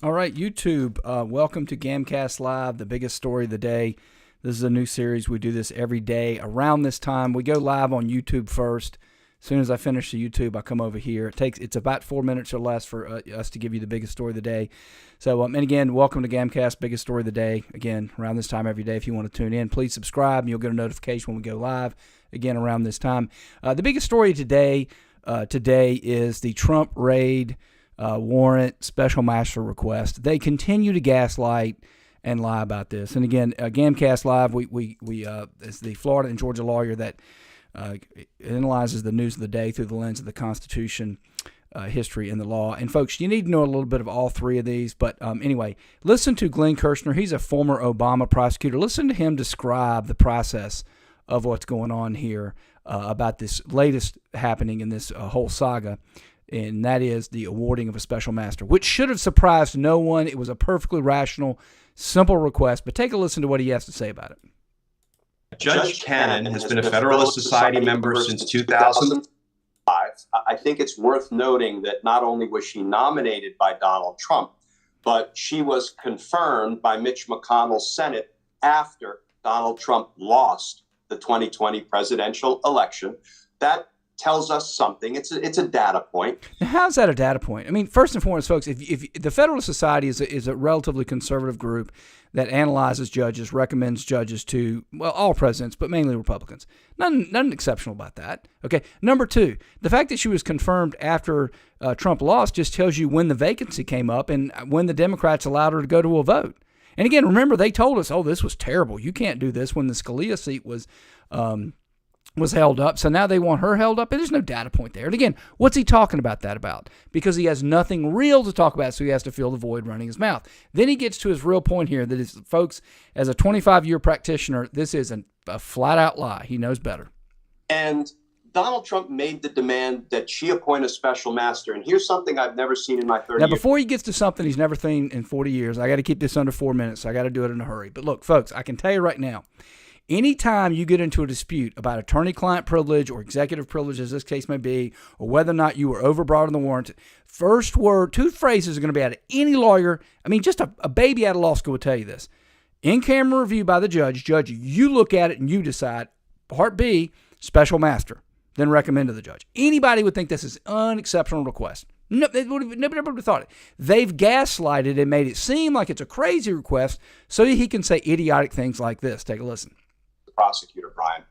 All right, YouTube, welcome to GAMcast Live, the biggest story of the day. This is a new series. We do this every day around this time. We go live on YouTube first. As soon as I finish the YouTube, I come over here. It's about 4 minutes or less for us to give you the biggest story of the day. So, and again, welcome to GAMcast, biggest story of the day. Again, around this time every day. If you want to tune in, please subscribe, and you'll get a notification when we go live. Again, around this time. The biggest story today is the Trump raid warrant special master request. They continue to gaslight and lie about this. And again, GAMcast Live, we is the Florida and Georgia lawyer that analyzes the news of the day through the lens of the Constitution, history, and the law. And folks, you need to know a little bit of all three of these. But anyway, listen to Glenn Kirshner. He's a former Obama prosecutor. Listen to him describe the process of what's going on here about this latest happening in this whole saga. And that is the awarding of a special master, which should have surprised no one. It was a perfectly rational, simple request. But take a listen to what he has to say about it. Judge Cannon has been a Federalist Society member since 2005. I think it's worth noting that not only was she nominated by Donald Trump, but she was confirmed by Mitch McConnell's Senate after Donald Trump lost the 2020 presidential election. That tells us something. It's a data point. Now, how's that a data point? I mean, first and foremost, folks, if the Federalist Society is a relatively conservative group that analyzes judges, recommends judges to, well, all presidents, but mainly Republicans. Nothing exceptional about that. Okay. Number two, the fact that she was confirmed after Trump lost just tells you when the vacancy came up and when the Democrats allowed her to go to a vote. And again, remember, they told us, oh, this was terrible. You can't do this when the Scalia seat was held up. So now they want her held up. And there's no data point there. And again, what's he talking about that about? Because he has nothing real to talk about, so he has to fill the void running his mouth. Then he gets to his real point here that is, folks, as a 25-year practitioner, this is a flat-out lie. He knows better. And Donald Trump made the demand that she appoint a special master. And here's something I've never seen in my 30 years. Now, before he gets to something he's never seen in 40 years, I got to keep this under 4 minutes, so I got to do it in a hurry. But look, folks, I can tell you right now, anytime you get into a dispute about attorney-client privilege or executive privilege, as this case may be, or whether or not you were overbroad in the warrant, first word, two phrases are going to be out of any lawyer. I mean, just a baby out of law school will tell you this. In-camera review by the judge. Judge, you look at it and you decide. Part B, special master. Then recommend to the judge. Anybody would think this is an unexceptional request. No, nobody would have thought it. They've gaslighted and made it seem like it's a crazy request so he can say idiotic things like this. Take a listen. Prosecutor, Brian.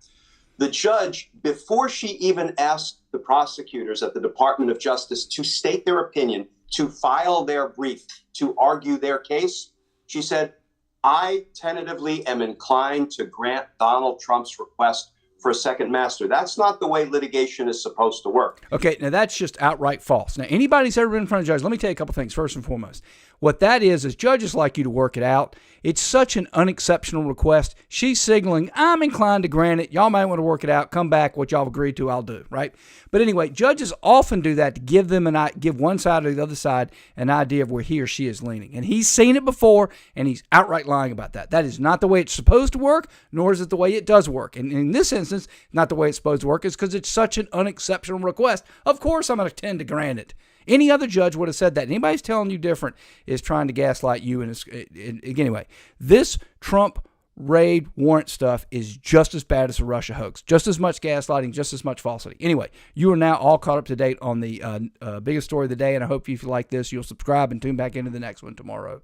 The judge, before she even asked the prosecutors at the Department of Justice to state their opinion, to file their brief, to argue their case, she said, I tentatively am inclined to grant Donald Trump's request for a second master. That's not the way litigation is supposed to work. Okay, now that's just outright false. Now, anybody's ever been in front of a judge, let me tell you a couple things. First and foremost, what that is judges like you to work it out. It's such an unexceptional request. She's signaling, I'm inclined to grant it. Y'all might want to work it out. Come back. What y'all agreed to, I'll do, right? But anyway, judges often do that to give one side or the other side an idea of where he or she is leaning. And he's seen it before, and he's outright lying about that. That is not the way it's supposed to work, nor is it the way it does work. And in this instance, not the way it's supposed to work is because it's such an unexceptional request. Of course, I'm going to tend to grant it. Any other judge would have said that. Anybody's telling you different is trying to gaslight you. Anyway, this Trump raid warrant stuff is just as bad as the Russia hoax. Just as much gaslighting, just as much falsity. Anyway, you are now all caught up to date on the biggest story of the day, and I hope if you like this, you'll subscribe and tune back into the next one tomorrow.